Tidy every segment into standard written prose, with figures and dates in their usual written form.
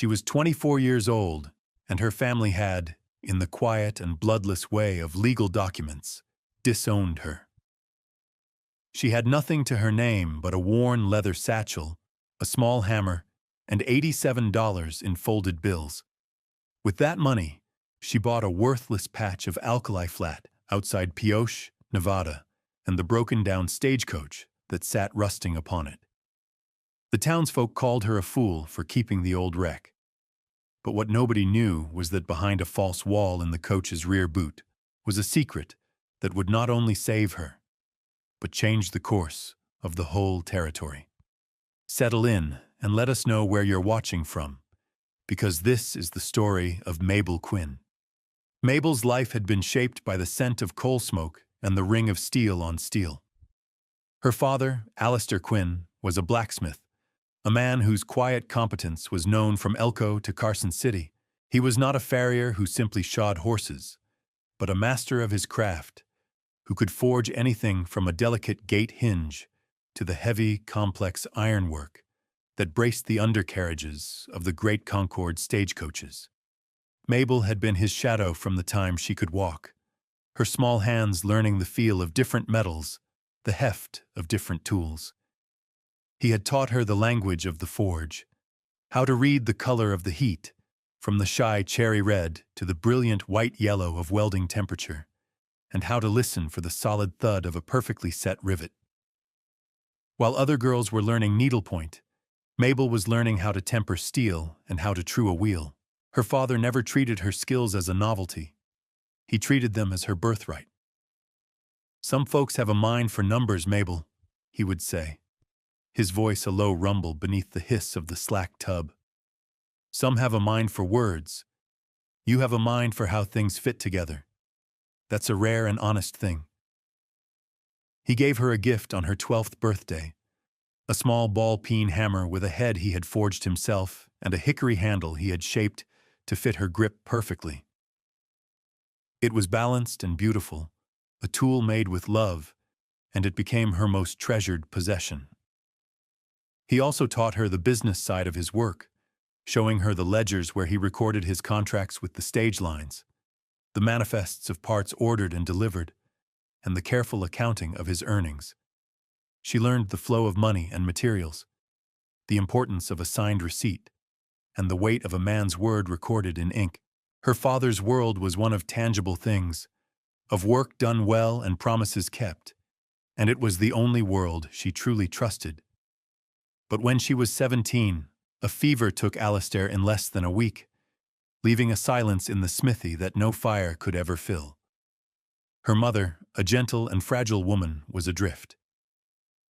She was 24 years old, and her family had, in the quiet and bloodless way of legal documents, disowned her. She had nothing to her name but a worn leather satchel, a small hammer, and $87 in folded bills. With that money, she bought a worthless patch of alkali flat outside Pioche, Nevada, and the broken-down stagecoach that sat rusting upon it. The townsfolk called her a fool for keeping the old wreck. But what nobody knew was that behind a false wall in the coach's rear boot was a secret that would not only save her, but change the course of the whole territory. Settle in and let us know where you're watching from, because this is the story of Mabel Quinn. Mabel's life had been shaped by the scent of coal smoke and the ring of steel on steel. Her father, Alistair Quinn, was a blacksmith, a man whose quiet competence was known from Elko to Carson City. He was not a farrier who simply shod horses, but a master of his craft, who could forge anything from a delicate gate hinge to the heavy, complex ironwork that braced the undercarriages of the great Concord stagecoaches. Mabel had been his shadow from the time she could walk, her small hands learning the feel of different metals, the heft of different tools. He had taught her the language of the forge, how to read the color of the heat, from the shy cherry red to the brilliant white yellow of welding temperature, and how to listen for the solid thud of a perfectly set rivet. While other girls were learning needlepoint, Mabel was learning how to temper steel and how to true a wheel. Her father never treated her skills as a novelty. He treated them as her birthright. "Some folks have a mind for numbers, Mabel," he would say, his voice a low rumble beneath the hiss of the slack tub. "Some have a mind for words. You have a mind for how things fit together. That's a rare and honest thing." He gave her a gift on her 12th birthday, a small ball-peen hammer with a head he had forged himself and a hickory handle he had shaped to fit her grip perfectly. It was balanced and beautiful, a tool made with love, and it became her most treasured possession. He also taught her the business side of his work, showing her the ledgers where he recorded his contracts with the stage lines, the manifests of parts ordered and delivered, and the careful accounting of his earnings. She learned the flow of money and materials, the importance of a signed receipt, and the weight of a man's word recorded in ink. Her father's world was one of tangible things, of work done well and promises kept, and it was the only world she truly trusted. But when she was 17, a fever took Alistair in less than a week, leaving a silence in the smithy that no fire could ever fill. Her mother, a gentle and fragile woman, was adrift.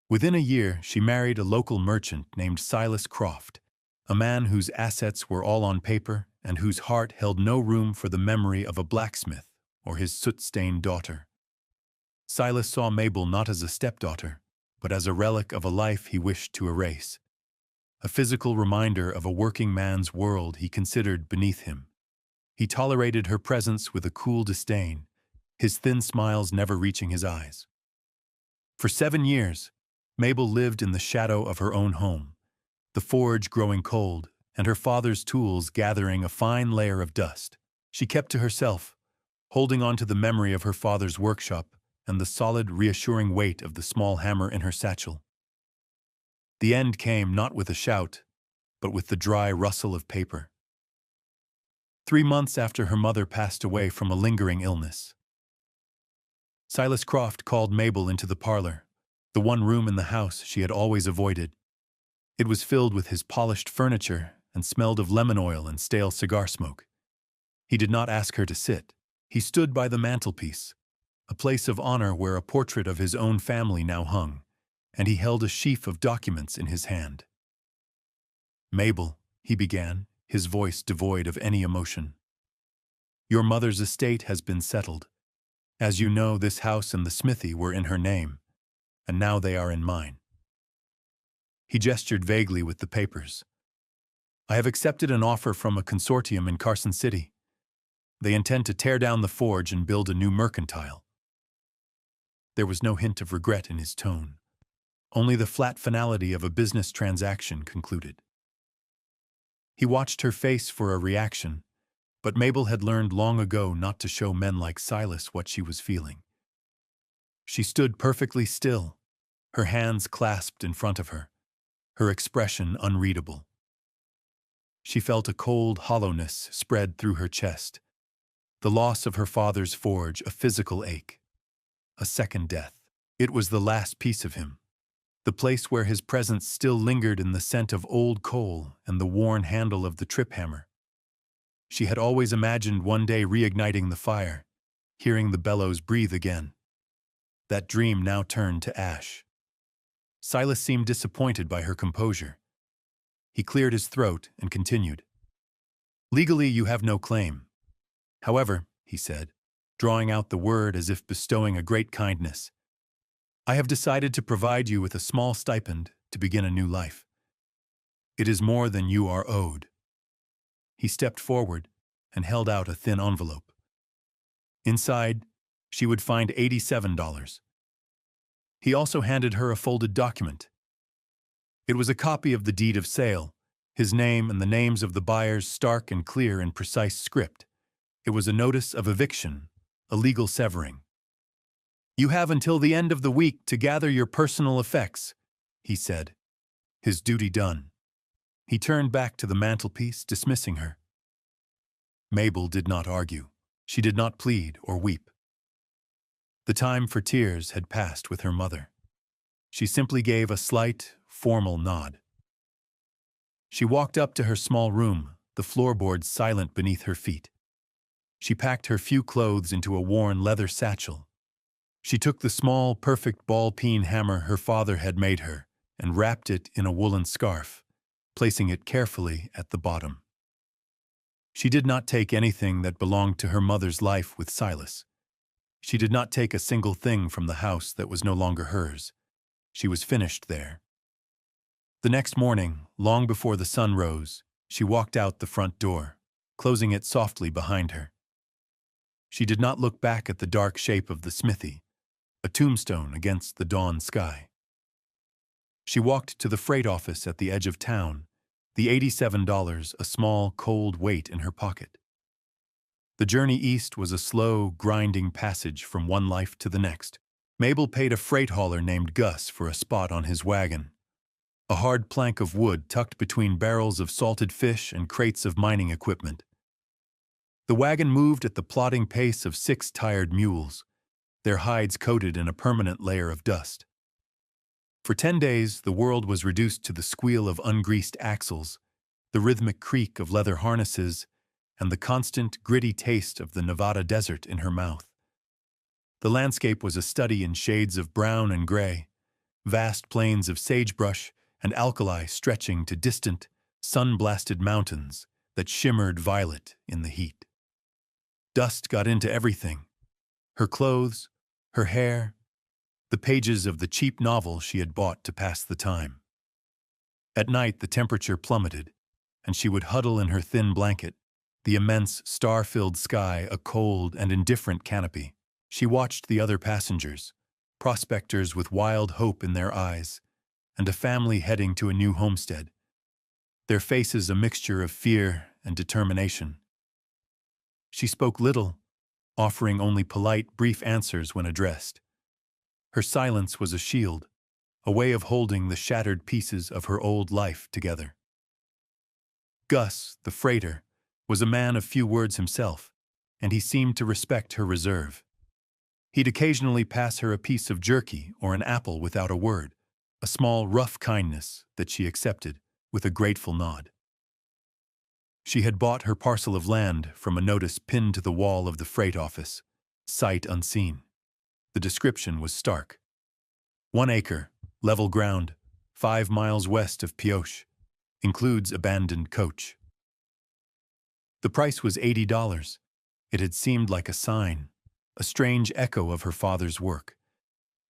Within a year, she married a local merchant named Silas Croft, a man whose assets were all on paper and whose heart held no room for the memory of a blacksmith or his soot-stained daughter. Silas saw Mabel not as a stepdaughter, but as a relic of a life he wished to erase, a physical reminder of a working man's world he considered beneath him. He tolerated her presence with a cool disdain, his thin smiles never reaching his eyes. For 7 years, Mabel lived in the shadow of her own home, the forge growing cold and her father's tools gathering a fine layer of dust. She kept to herself, holding on to the memory of her father's workshop and the solid, reassuring weight of the small hammer in her satchel. The end came not with a shout, but with the dry rustle of paper. 3 months after her mother passed away from a lingering illness, Silas Croft called Mabel into the parlor, the one room in the house she had always avoided. It was filled with his polished furniture and smelled of lemon oil and stale cigar smoke. He did not ask her to sit. He stood by the mantelpiece, a place of honor where a portrait of his own family now hung, and he held a sheaf of documents in his hand. "Mabel," he began, his voice devoid of any emotion, "your mother's estate has been settled. As you know, this house and the smithy were in her name, and now they are in mine." He gestured vaguely with the papers. "I have accepted an offer from a consortium in Carson City. They intend to tear down the forge and build a new mercantile." There was no hint of regret in his tone, only the flat finality of a business transaction concluded. He watched her face for a reaction, but Mabel had learned long ago not to show men like Silas what she was feeling. She stood perfectly still, her hands clasped in front of her, her expression unreadable. She felt a cold hollowness spread through her chest, the loss of her father's forge a physical ache, a second death. It was the last piece of him, the place where his presence still lingered in the scent of old coal and the worn handle of the trip hammer. She had always imagined one day reigniting the fire, hearing the bellows breathe again. That dream now turned to ash. Silas seemed disappointed by her composure. He cleared his throat and continued. "Legally, you have no claim. However," he said, drawing out the word as if bestowing a great kindness, "I have decided to provide you with a small stipend to begin a new life. It is more than you are owed." He stepped forward and held out a thin envelope. Inside, she would find $87. He also handed her a folded document. It was a copy of the deed of sale, his name and the names of the buyers stark and clear in precise script. It was a notice of eviction, a legal severing. "You have until the end of the week to gather your personal effects," he said, his duty done. He turned back to the mantelpiece, dismissing her. Mabel did not argue. She did not plead or weep. The time for tears had passed with her mother. She simply gave a slight, formal nod. She walked up to her small room, the floorboards silent beneath her feet. She packed her few clothes into a worn leather satchel. She took the small, perfect ball-peen hammer her father had made her and wrapped it in a woolen scarf, placing it carefully at the bottom. She did not take anything that belonged to her mother's life with Silas. She did not take a single thing from the house that was no longer hers. She was finished there. The next morning, long before the sun rose, she walked out the front door, closing it softly behind her. She did not look back at the dark shape of the smithy, a tombstone against the dawn sky. She walked to the freight office at the edge of town, the $87 a small, cold weight in her pocket. The journey east was a slow, grinding passage from one life to the next. Mabel paid a freight hauler named Gus for a spot on his wagon, a hard plank of wood tucked between barrels of salted fish and crates of mining equipment. The wagon moved at the plodding pace of 6 tired mules, their hides coated in a permanent layer of dust. For 10 days, the world was reduced to the squeal of ungreased axles, the rhythmic creak of leather harnesses, and the constant, gritty taste of the Nevada desert in her mouth. The landscape was a study in shades of brown and gray, vast plains of sagebrush and alkali stretching to distant, sun-blasted mountains that shimmered violet in the heat. Dust got into everything: her clothes, her hair, the pages of the cheap novel she had bought to pass the time. At night, the temperature plummeted, and she would huddle in her thin blanket, the immense, star-filled sky a cold and indifferent canopy. She watched the other passengers, prospectors with wild hope in their eyes, and a family heading to a new homestead, their faces a mixture of fear and determination. She spoke little, offering only polite, brief answers when addressed. Her silence was a shield, a way of holding the shattered pieces of her old life together. Gus, the freighter, was a man of few words himself, and he seemed to respect her reserve. He'd occasionally pass her a piece of jerky or an apple without a word, a small, rough kindness that she accepted with a grateful nod. She had bought her parcel of land from a notice pinned to the wall of the freight office, sight unseen. The description was stark. 1 acre, level ground, 5 miles west of Pioche, includes abandoned coach. The price was $80. It had seemed like a sign, a strange echo of her father's work.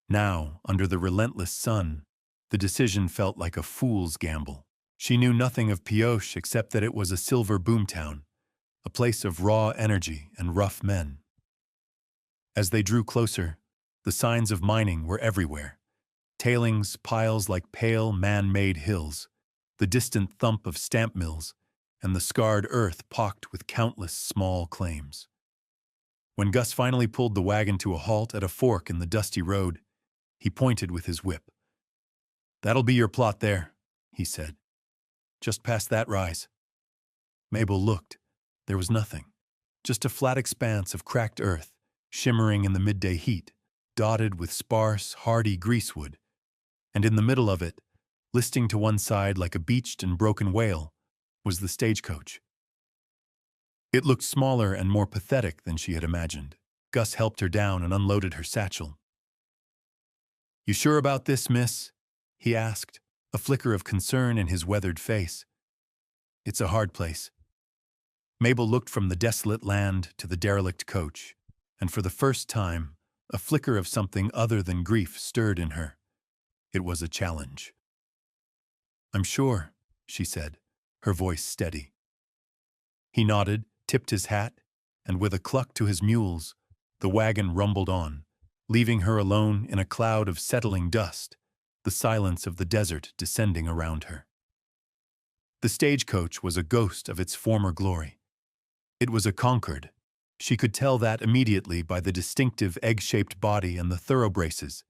Now, under the relentless sun, the decision felt like a fool's gamble. She knew nothing of Pioche except that it was a silver boomtown, a place of raw energy and rough men. As they drew closer, the signs of mining were everywhere. Tailings piles like pale, man-made hills, the distant thump of stamp mills, and the scarred earth pocked with countless small claims. When Gus finally pulled the wagon to a halt at a fork in the dusty road, he pointed with his whip. "That'll be your plot there," he said. "Just past that rise." Mabel looked. There was nothing. Just a flat expanse of cracked earth, shimmering in the midday heat, dotted with sparse, hardy greasewood. And in the middle of it, listing to one side like a beached and broken whale, was the stagecoach. It looked smaller and more pathetic than she had imagined. Gus helped her down and unloaded her satchel. "You sure about this, miss?" he asked, a flicker of concern in his weathered face. "It's a hard place." Mabel looked from the desolate land to the derelict coach, and for the first time, a flicker of something other than grief stirred in her. It was a challenge. "I'm sure," she said, her voice steady. He nodded, tipped his hat, and with a cluck to his mules, the wagon rumbled on, leaving her alone in a cloud of settling dust, the silence of the desert descending around her. The stagecoach was a ghost of its former glory. It was a Concord. She could tell that immediately by the distinctive egg-shaped body and the thoroughbraces,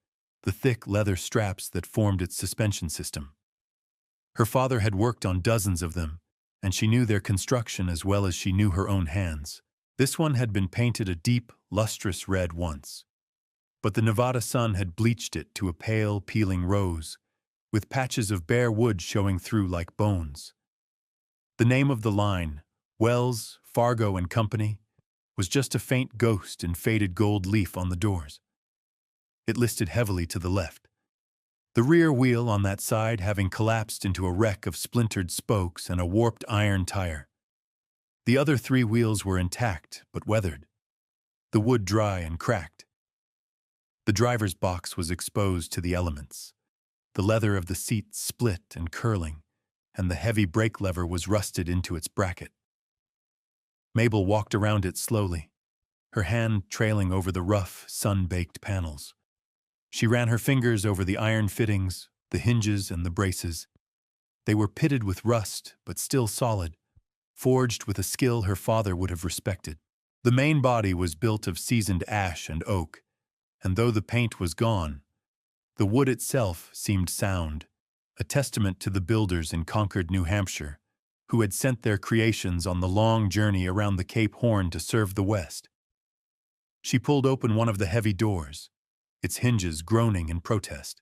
the thick leather straps that formed its suspension system. Her father had worked on dozens of them, and she knew their construction as well as she knew her own hands. This one had been painted a deep, lustrous red once, but the Nevada sun had bleached it to a pale, peeling rose, with patches of bare wood showing through like bones. The name of the line, Wells, Fargo and Company, was just a faint ghost in faded gold leaf on the doors. It listed heavily to the left, the rear wheel on that side having collapsed into a wreck of splintered spokes and a warped iron tire. The other three wheels were intact but weathered, the wood dry and cracked. The driver's box was exposed to the elements. The leather of the seat split and curling, and the heavy brake lever was rusted into its bracket. Mabel walked around it slowly, her hand trailing over the rough, sun-baked panels. She ran her fingers over the iron fittings, the hinges and the braces. They were pitted with rust, but still solid, forged with a skill her father would have respected. The main body was built of seasoned ash and oak, and though the paint was gone, the wood itself seemed sound, a testament to the builders in Concord, New Hampshire, who had sent their creations on the long journey around the Cape Horn to serve the West. She pulled open one of the heavy doors, its hinges groaning in protest.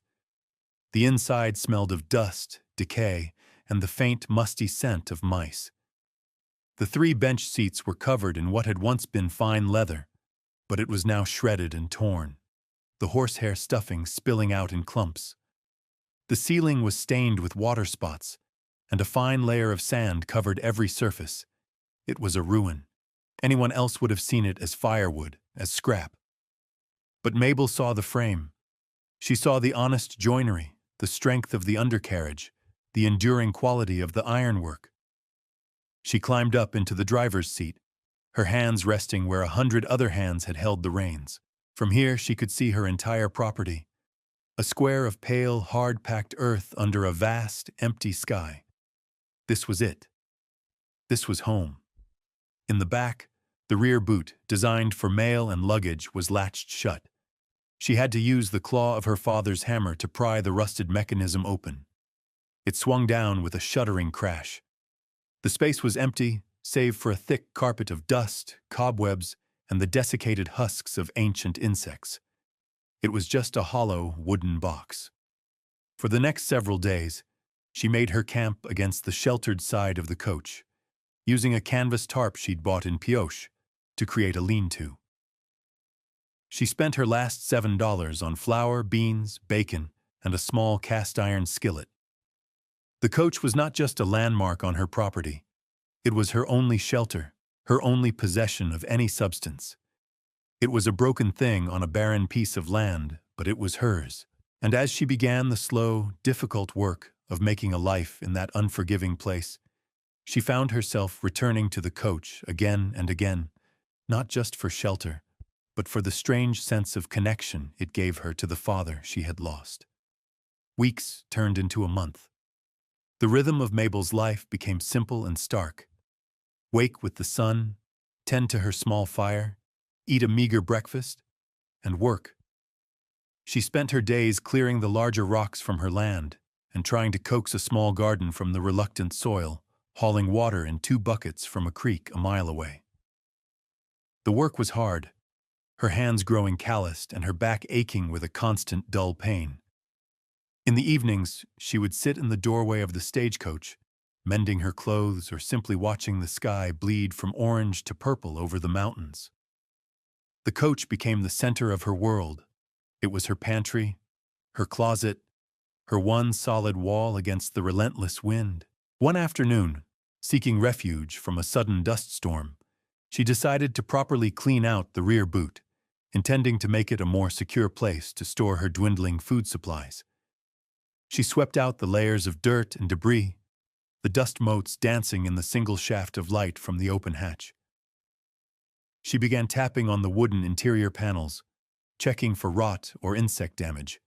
The inside smelled of dust, decay, and the faint, musty scent of mice. The three bench seats were covered in what had once been fine leather, but it was now shredded and torn, the horsehair stuffing spilling out in clumps. The ceiling was stained with water spots, and a fine layer of sand covered every surface. It was a ruin. Anyone else would have seen it as firewood, as scrap. But Mabel saw the frame. She saw the honest joinery, the strength of the undercarriage, the enduring quality of the ironwork. She climbed up into the driver's seat, her hands resting where 100 other hands had held the reins. From here she could see her entire property, a square of pale, hard-packed earth under a vast, empty sky. This was it. This was home. In the back, the rear boot, designed for mail and luggage, was latched shut. She had to use the claw of her father's hammer to pry the rusted mechanism open. It swung down with a shuddering crash. The space was empty, save for a thick carpet of dust, cobwebs, and the desiccated husks of ancient insects. It was just a hollow wooden box. For the next several days, she made her camp against the sheltered side of the coach, using a canvas tarp she'd bought in Pioche to create a lean-to. She spent her last $7 on flour, beans, bacon, and a small cast-iron skillet. The coach was not just a landmark on her property. It was her only shelter, her only possession of any substance. It was a broken thing on a barren piece of land, but it was hers. And as she began the slow, difficult work of making a life in that unforgiving place, she found herself returning to the coach again and again, not just for shelter, but for the strange sense of connection it gave her to the father she had lost. Weeks turned into a month. The rhythm of Mabel's life became simple and stark. wake with the sun, tend to her small fire, eat a meager breakfast, and work. She spent her days clearing the larger rocks from her land and trying to coax a small garden from the reluctant soil, hauling water in 2 buckets from a creek a mile away. The work was hard, her hands growing calloused and her back aching with a constant dull pain. In the evenings, she would sit in the doorway of the stagecoach, mending her clothes or simply watching the sky bleed from orange to purple over the mountains. The coach became the center of her world. It was her pantry, her closet, her one solid wall against the relentless wind. One afternoon, seeking refuge from a sudden dust storm, she decided to properly clean out the rear boot, intending to make it a more secure place to store her dwindling food supplies. She swept out the layers of dirt and debris, the dust motes dancing in the single shaft of light from the open hatch. She began tapping on the wooden interior panels, checking for rot or insect damage.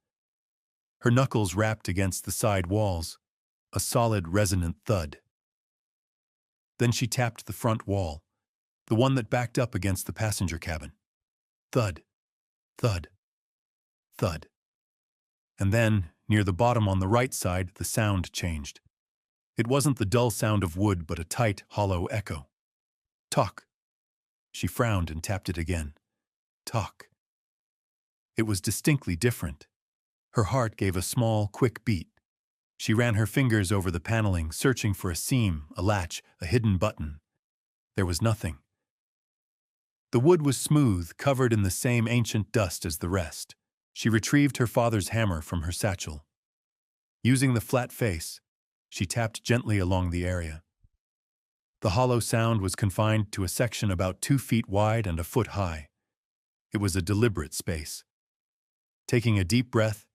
Her knuckles rapped against the side walls, a solid, resonant thud. Then she tapped the front wall, the one that backed up against the passenger cabin. Thud, thud, thud. And then, near the bottom on the right side, the sound changed. It wasn't the dull sound of wood, but a tight, hollow echo. Talk. She frowned and tapped it again. Talk. It was distinctly different. Her heart gave a small, quick beat. She ran her fingers over the paneling, searching for a seam, a latch, a hidden button. There was nothing. The wood was smooth, covered in the same ancient dust as the rest. She retrieved her father's hammer from her satchel. Using the flat face, she tapped gently along the area. The hollow sound was confined to a section about 2 feet wide and a foot high. It was a deliberate space. Taking a deep breath,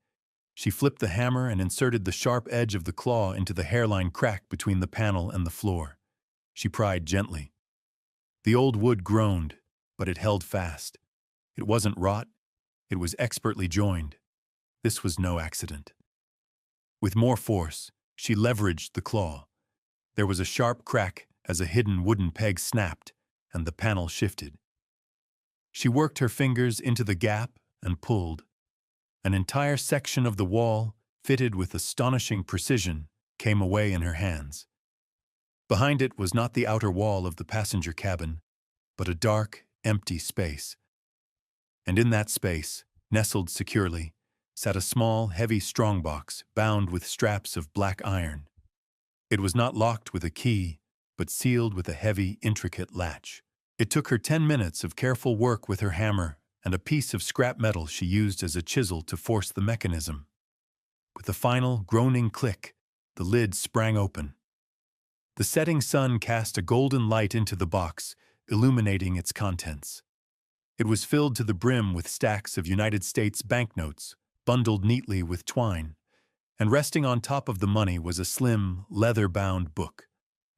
she flipped the hammer and inserted the sharp edge of the claw into the hairline crack between the panel and the floor. She pried gently. The old wood groaned, but it held fast. It wasn't rot, it was expertly joined. This was no accident. With more force, she leveraged the claw. There was a sharp crack as a hidden wooden peg snapped, and the panel shifted. She worked her fingers into the gap and pulled. An entire section of the wall, fitted with astonishing precision, came away in her hands. Behind it was not the outer wall of the passenger cabin, but a dark, empty space. And in that space, nestled securely, sat a small, heavy strongbox bound with straps of black iron. It was not locked with a key, but sealed with a heavy, intricate latch. It took her 10 minutes of careful work with her hammer and a piece of scrap metal she used as a chisel to force the mechanism. With a final, groaning click, the lid sprang open. The setting sun cast a golden light into the box, illuminating its contents. It was filled to the brim with stacks of United States banknotes, bundled neatly with twine, and resting on top of the money was a slim, leather-bound book,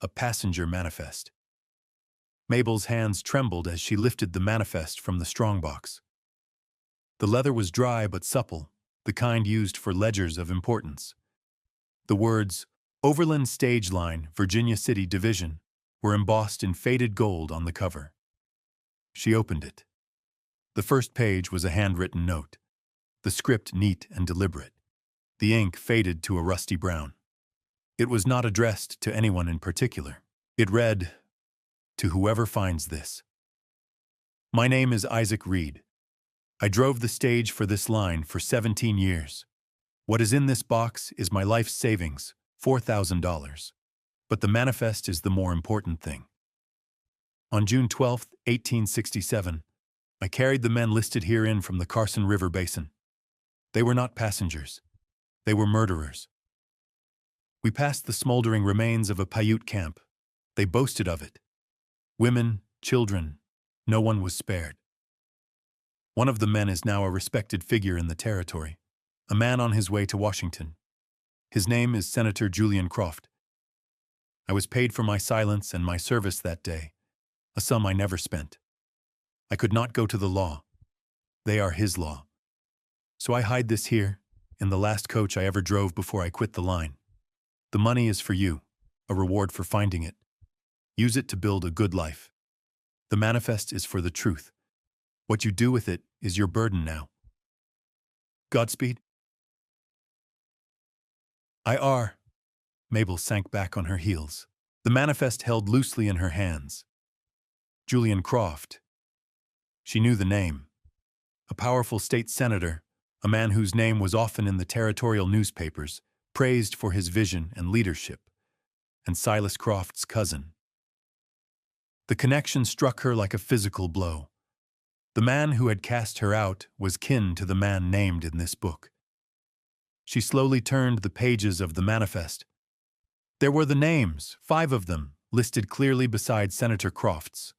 a passenger manifest. Mabel's hands trembled as she lifted the manifest from the strongbox. The leather was dry but supple, the kind used for ledgers of importance. The words, Overland Stage Line, Virginia City Division, were embossed in faded gold on the cover. She opened it. The first page was a handwritten note, the script neat and deliberate. The ink faded to a rusty brown. It was not addressed to anyone in particular. It read, "To whoever finds this. My name is Isaac Reed. I drove the stage for this line for 17 years. What is in this box is my life savings, $4,000. But the manifest is the more important thing. On June 12, 1867, I carried the men listed herein from the Carson River Basin. They were not passengers. They were murderers. We passed the smoldering remains of a Paiute camp. They boasted of it. Women, children, no one was spared. One of the men is now a respected figure in the territory, a man on his way to Washington. His name is Senator Julian Croft. I was paid for my silence and my service that day, a sum I never spent. I could not go to the law. They are his law. So I hide this here, in the last coach I ever drove before I quit the line. The money is for you, a reward for finding it. Use it to build a good life. The manifest is for the truth. What you do with it is your burden now. Godspeed. I.R. Mabel sank back on her heels, the manifest held loosely in her hands. Julian Croft. She knew the name. A powerful state senator, a man whose name was often in the territorial newspapers, praised for his vision and leadership, and Silas Croft's cousin. The connection struck her like a physical blow. The man who had cast her out was kin to the man named in this book. She slowly turned the pages of the manifest. There were the names, 5 of them, listed clearly beside Senator Croft's.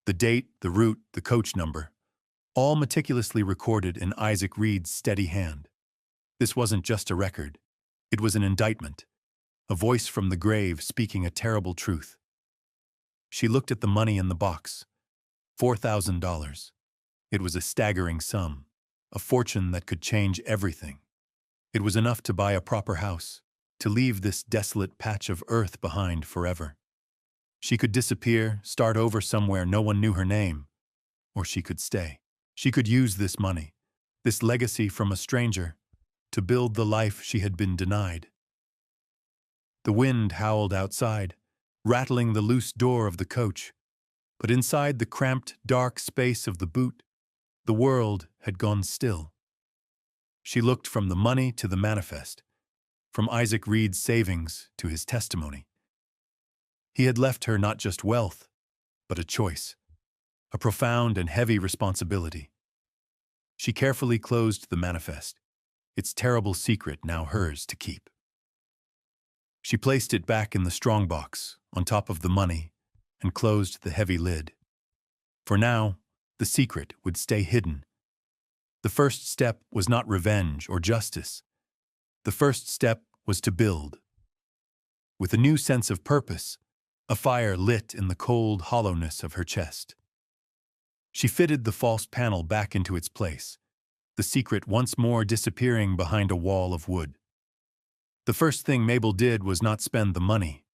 The date, the route, the coach number, all meticulously recorded in Isaac Reed's steady hand. This wasn't just a record. It was an indictment, a voice from the grave speaking a terrible truth. She looked at the money in the box. $4,000. It was a staggering sum, a fortune that could change everything. It was enough to buy a proper house, to leave this desolate patch of earth behind forever. She could disappear, start over somewhere no one knew her name, or she could stay. She could use this money, this legacy from a stranger, to build the life she had been denied. The wind howled outside, rattling the loose door of the coach, but inside the cramped, dark space of the boot, the world had gone still. She looked from the money to the manifest, from Isaac Reed's savings to his testimony. He had left her not just wealth, but a choice, a profound and heavy responsibility. She carefully closed the manifest, its terrible secret now hers to keep. She placed it back in the strongbox, on top of the money, and closed the heavy lid. For now, the secret would stay hidden. The first step was not revenge or justice. The first step was to build. With a new sense of purpose, a fire lit in the cold hollowness of her chest. She fitted the false panel back into its place, the secret once more disappearing behind a wall of wood. The first thing Mabel did was not spend the money.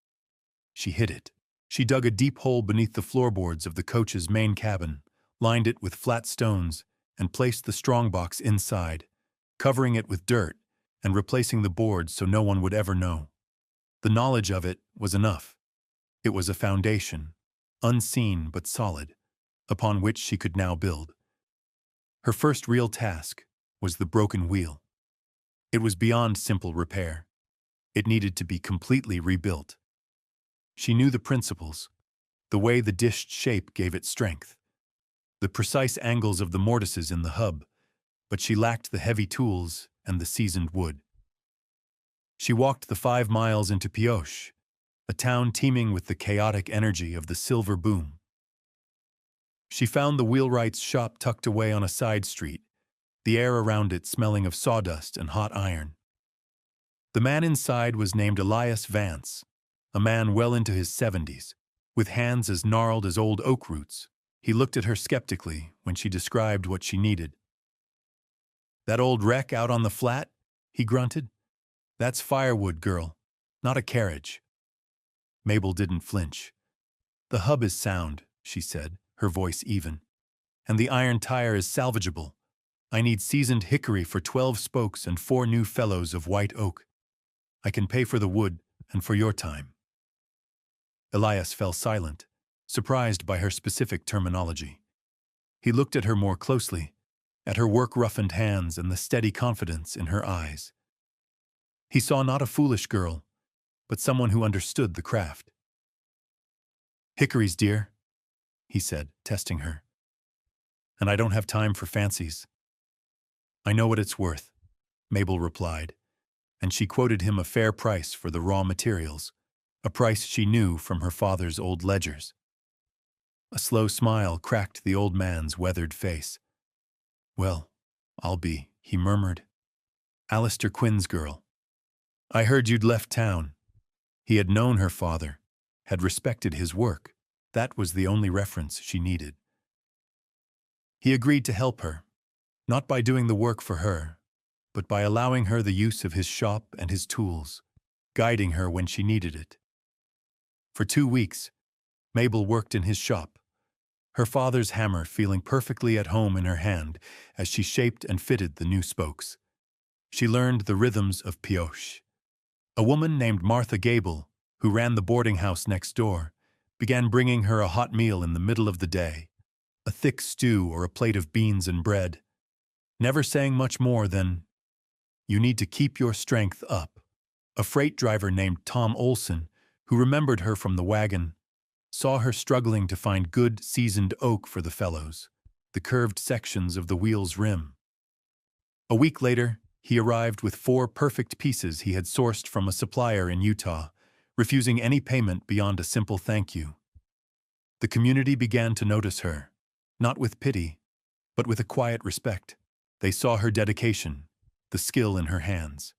She hid it. She dug a deep hole beneath the floorboards of the coach's main cabin, lined it with flat stones, and placed the strongbox inside, covering it with dirt and replacing the boards so no one would ever know. The knowledge of it was enough. It was a foundation, unseen but solid, upon which she could now build. Her first real task was the broken wheel. It was beyond simple repair. It needed to be completely rebuilt. She knew the principles, the way the dished shape gave it strength, the precise angles of the mortises in the hub, but she lacked the heavy tools and the seasoned wood. She walked the 5 miles into Pioche, a town teeming with the chaotic energy of the silver boom. She found the wheelwright's shop tucked away on a side street, the air around it smelling of sawdust and hot iron. The man inside was named Elias Vance, a man well into his 70s, with hands as gnarled as old oak roots. He looked at her skeptically when she described what she needed. "That old wreck out on the flat?" he grunted. "That's firewood, girl, not a carriage." Mabel didn't flinch. "The hub is sound," she said, her voice even. "And the iron tire is salvageable. I need seasoned hickory for 12 spokes and 4 new felloes of white oak. I can pay for the wood and for your time." Elias fell silent, surprised by her specific terminology. He looked at her more closely, at her work-roughened hands and the steady confidence in her eyes. He saw not a foolish girl, but someone who understood the craft. "Hickories, dear," he said, testing her. "And I don't have time for fancies." "I know what it's worth," Mabel replied, and she quoted him a fair price for the raw materials, a price she knew from her father's old ledgers. A slow smile cracked the old man's weathered face. "Well, I'll be," he murmured. "Alistair Quinn's girl. I heard you'd left town." He had known her father, had respected his work. That was the only reference she needed. He agreed to help her, not by doing the work for her, but by allowing her the use of his shop and his tools, guiding her when she needed it. For 2 weeks, Mabel worked in his shop, her father's hammer feeling perfectly at home in her hand as she shaped and fitted the new spokes. She learned the rhythms of pioche. A woman named Martha Gable, who ran the boarding house next door, began bringing her a hot meal in the middle of the day, a thick stew or a plate of beans and bread, never saying much more than, "You need to keep your strength up." A freight driver named Tom Olson, who remembered her from the wagon, saw her struggling to find good, seasoned oak for the felloes, the curved sections of the wheel's rim. A week later, he arrived with 4 perfect pieces he had sourced from a supplier in Utah, refusing any payment beyond a simple thank you. The community began to notice her, not with pity, but with a quiet respect. They saw her dedication, the skill in her hands.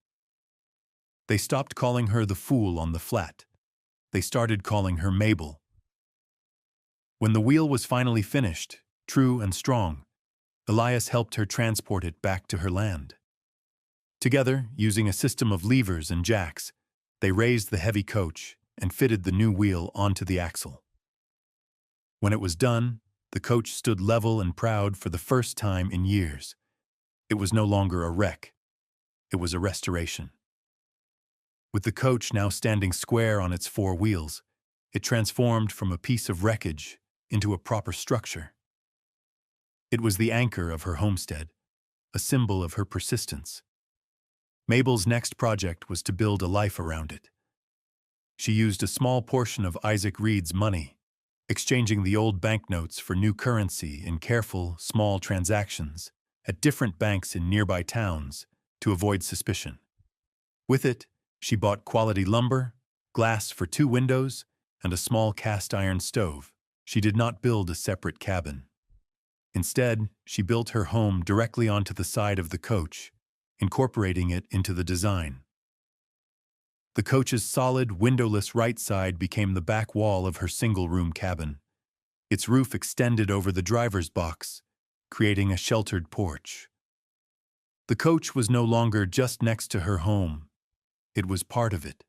They stopped calling her the fool on the flat. They started calling her Mabel. When the wheel was finally finished, true and strong, Elias helped her transport it back to her land. Together, using a system of levers and jacks, they raised the heavy coach and fitted the new wheel onto the axle. When it was done, the coach stood level and proud for the first time in years. It was no longer a wreck. It was a restoration. With the coach now standing square on its 4 wheels, it transformed from a piece of wreckage into a proper structure. It was the anchor of her homestead, a symbol of her persistence. Mabel's next project was to build a life around it. She used a small portion of Isaac Reed's money, exchanging the old banknotes for new currency in careful, small transactions at different banks in nearby towns to avoid suspicion. With it, she bought quality lumber, glass for 2 windows, and a small cast-iron stove. She did not build a separate cabin. Instead, she built her home directly onto the side of the coach, incorporating it into the design. The coach's solid, windowless right side became the back wall of her single-room cabin. Its roof extended over the driver's box, creating a sheltered porch. The coach was no longer just next to her home. It was part of it.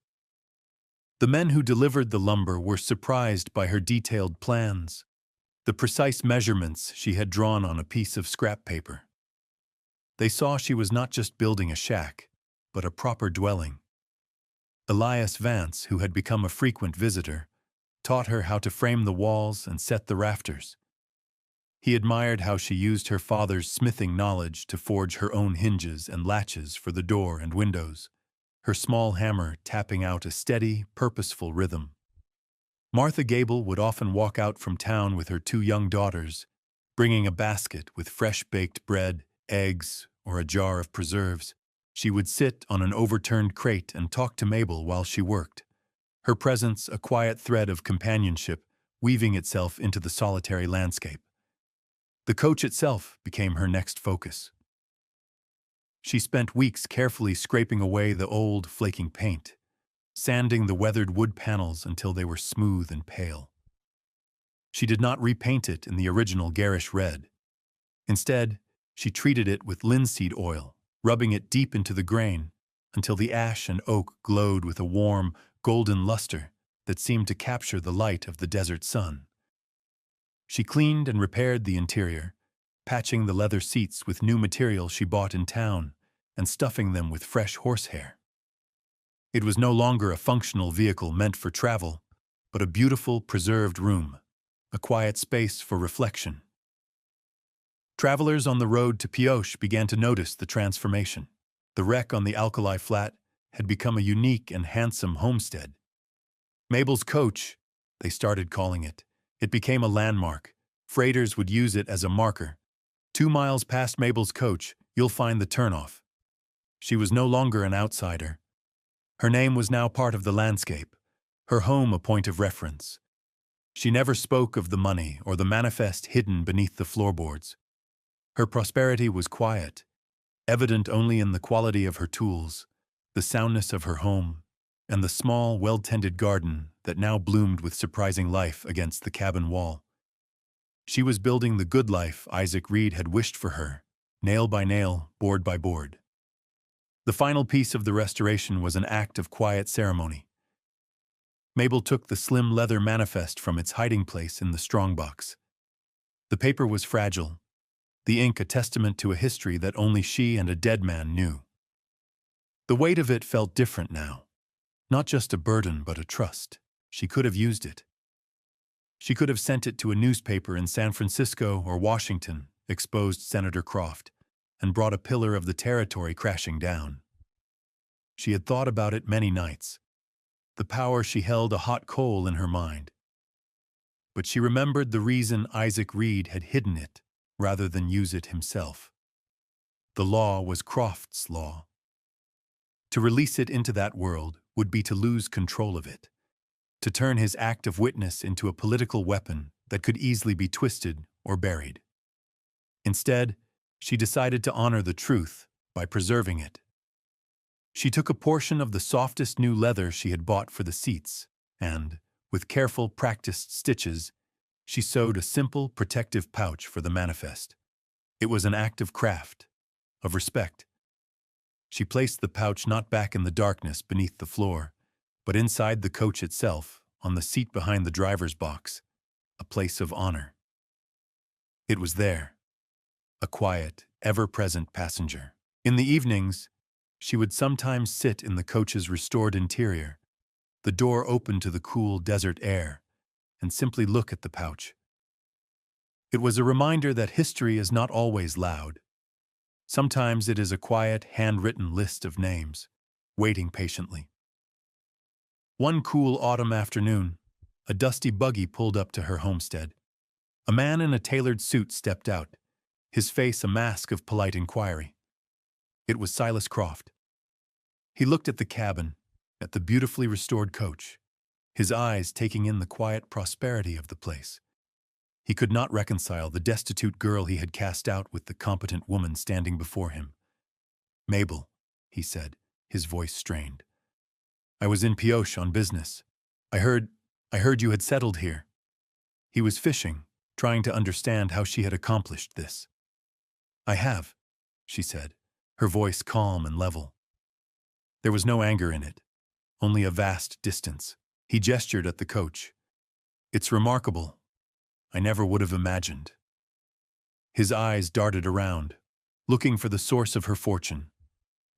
The men who delivered the lumber were surprised by her detailed plans, the precise measurements she had drawn on a piece of scrap paper. They saw she was not just building a shack, but a proper dwelling. Elias Vance, who had become a frequent visitor, taught her how to frame the walls and set the rafters. He admired how she used her father's smithing knowledge to forge her own hinges and latches for the door and windows, her small hammer tapping out a steady, purposeful rhythm. Martha Gable would often walk out from town with her 2 young daughters, bringing a basket with fresh-baked bread, eggs, or a jar of preserves. She would sit on an overturned crate and talk to Mabel while she worked, her presence a quiet thread of companionship weaving itself into the solitary landscape. The coach itself became her next focus. She spent weeks carefully scraping away the old, flaking paint, sanding the weathered wood panels until they were smooth and pale. She did not repaint it in the original garish red. Instead, she treated it with linseed oil, rubbing it deep into the grain until the ash and oak glowed with a warm, golden luster that seemed to capture the light of the desert sun. She cleaned and repaired the interior, patching the leather seats with new material she bought in town and stuffing them with fresh horsehair. It was no longer a functional vehicle meant for travel, but a beautiful, preserved room, a quiet space for reflection. Travelers on the road to Pioche began to notice the transformation. The wreck on the Alkali Flat had become a unique and handsome homestead. Mabel's coach, they started calling it. It became a landmark. Freighters would use it as a marker. 2 miles past Mabel's coach, you'll find the turnoff. She was no longer an outsider. Her name was now part of the landscape, her home a point of reference. She never spoke of the money or the manifest hidden beneath the floorboards. Her prosperity was quiet, evident only in the quality of her tools, the soundness of her home, and the small, well-tended garden that now bloomed with surprising life against the cabin wall. She was building the good life Isaac Reed had wished for her, nail by nail, board by board. The final piece of the restoration was an act of quiet ceremony. Mabel took the slim leather manifest from its hiding place in the strongbox. The paper was fragile, the ink a testament to a history that only she and a dead man knew. The weight of it felt different now. Not just a burden, but a trust. She could have used it. She could have sent it to a newspaper in San Francisco or Washington, exposed Senator Croft, and brought a pillar of the territory crashing down. She had thought about it many nights. The power she held a hot coal in her mind. But she remembered the reason Isaac Reed had hidden it, rather than use it himself. The law was Croft's law. To release it into that world would be to lose control of it, to turn his act of witness into a political weapon that could easily be twisted or buried. Instead, she decided to honor the truth by preserving it. She took a portion of the softest new leather she had bought for the seats, and, with careful, practiced stitches, she sewed a simple, protective pouch for the manifest. It was an act of craft, of respect. She placed the pouch not back in the darkness beneath the floor, but inside the coach itself, on the seat behind the driver's box, a place of honor. It was there, a quiet, ever-present passenger. In the evenings, she would sometimes sit in the coach's restored interior, the door open to the cool desert air, and simply look at the pouch. It was a reminder that history is not always loud. Sometimes it is a quiet, handwritten list of names, waiting patiently. One cool autumn afternoon, a dusty buggy pulled up to her homestead. A man in a tailored suit stepped out, his face a mask of polite inquiry. It was Silas Croft. He looked at the cabin, at the beautifully restored coach, his eyes taking in the quiet prosperity of the place. He could not reconcile the destitute girl he had cast out with the competent woman standing before him. "Mabel," he said, his voice strained. "I was in Pioche on business. I heard you had settled here." He was fishing, trying to understand how she had accomplished this. "I have," she said, her voice calm and level. There was no anger in it, only a vast distance. He gestured at the coach. "It's remarkable. I never would have imagined." His eyes darted around, looking for the source of her fortune.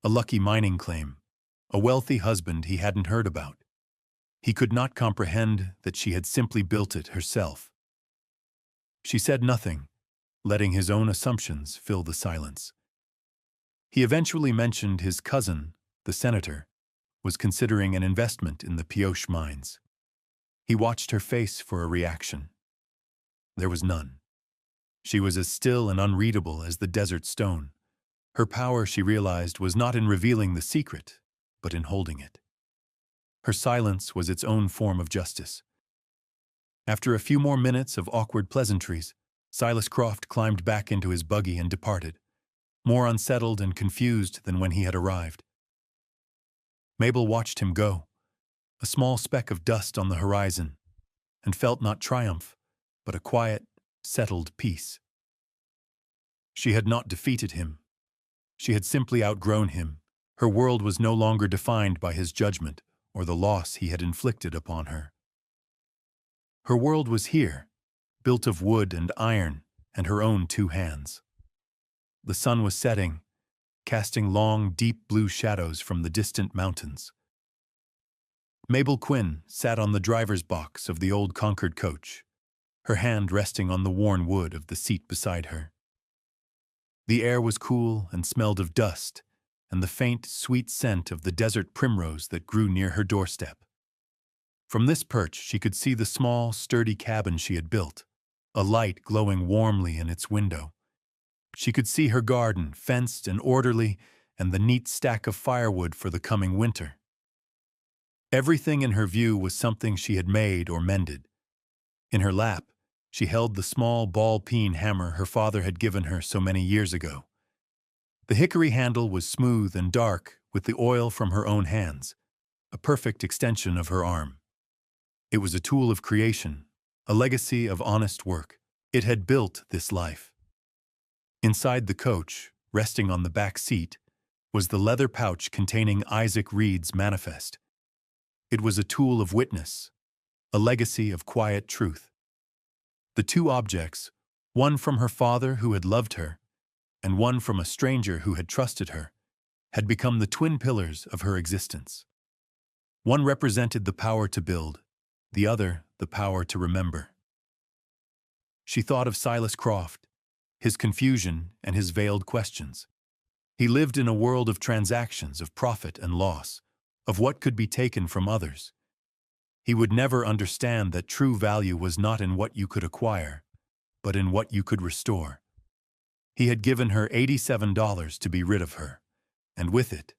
A lucky mining claim, a wealthy husband he hadn't heard about. He could not comprehend that she had simply built it herself. She said nothing, letting his own assumptions fill the silence. He eventually mentioned his cousin, the senator, was considering an investment in the Pioche mines. He watched her face for a reaction. There was none. She was as still and unreadable as the desert stone. Her power, she realized, was not in revealing the secret, but in holding it. Her silence was its own form of justice. After a few more minutes of awkward pleasantries, Silas Croft climbed back into his buggy and departed, more unsettled and confused than when he had arrived. Mabel watched him go, a small speck of dust on the horizon, and felt not triumph, but a quiet, settled peace. She had not defeated him. She had simply outgrown him. Her world was no longer defined by his judgment or the loss he had inflicted upon her. Her world was here, built of wood and iron and her own two hands. The sun was setting, casting long, deep blue shadows from the distant mountains. Mabel Quinn sat on the driver's box of the old Concord coach, her hand resting on the worn wood of the seat beside her. The air was cool and smelled of dust and the faint, sweet scent of the desert primrose that grew near her doorstep. From this perch she could see the small, sturdy cabin she had built, a light glowing warmly in its window. She could see her garden, fenced and orderly, and the neat stack of firewood for the coming winter. Everything in her view was something she had made or mended. In her lap, she held the small ball-peen hammer her father had given her so many years ago. The hickory handle was smooth and dark with the oil from her own hands, a perfect extension of her arm. It was a tool of creation, a legacy of honest work. It had built this life. Inside the coach, resting on the back seat, was the leather pouch containing Isaac Reed's manifest. It was a tool of witness, a legacy of quiet truth. The two objects, one from her father who had loved her, and one from a stranger who had trusted her, had become the twin pillars of her existence. One represented the power to build, the other the power to remember. She thought of Silas Croft, his confusion and his veiled questions. He lived in a world of transactions, of profit and loss, of what could be taken from others. He would never understand that true value was not in what you could acquire, but in what you could restore. He had given her $87 to be rid of her, and with it,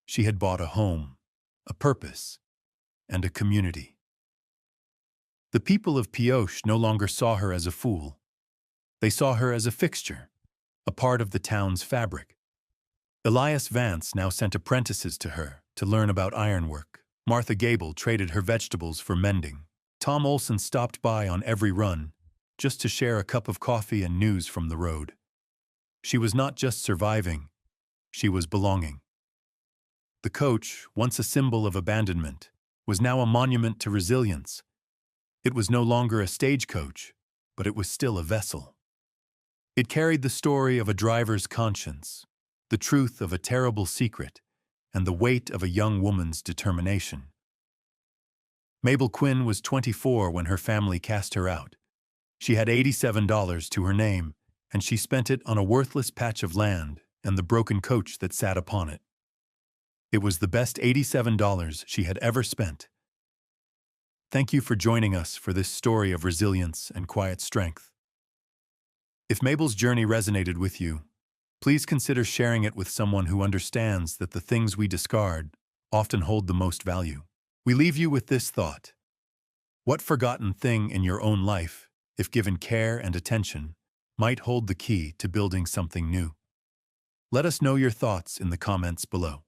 she had bought a home, a purpose, and a community. The people of Pioche no longer saw her as a fool. They saw her as a fixture, a part of the town's fabric. Elias Vance now sent apprentices to her to learn about ironwork. Martha Gable traded her vegetables for mending. Tom Olson stopped by on every run, just to share a cup of coffee and news from the road. She was not just surviving, she was belonging. The coach, once a symbol of abandonment, was now a monument to resilience. It was no longer a stagecoach, but it was still a vessel. It carried the story of a driver's conscience, the truth of a terrible secret, and the weight of a young woman's determination. Mabel Quinn was 24 when her family cast her out. She had $87 to her name, and she spent it on a worthless patch of land and the broken coach that sat upon it. It was the best $87 she had ever spent. Thank you for joining us for this story of resilience and quiet strength. If Mabel's journey resonated with you, please consider sharing it with someone who understands that the things we discard often hold the most value. We leave you with this thought. What forgotten thing in your own life, if given care and attention, might hold the key to building something new? Let us know your thoughts in the comments below.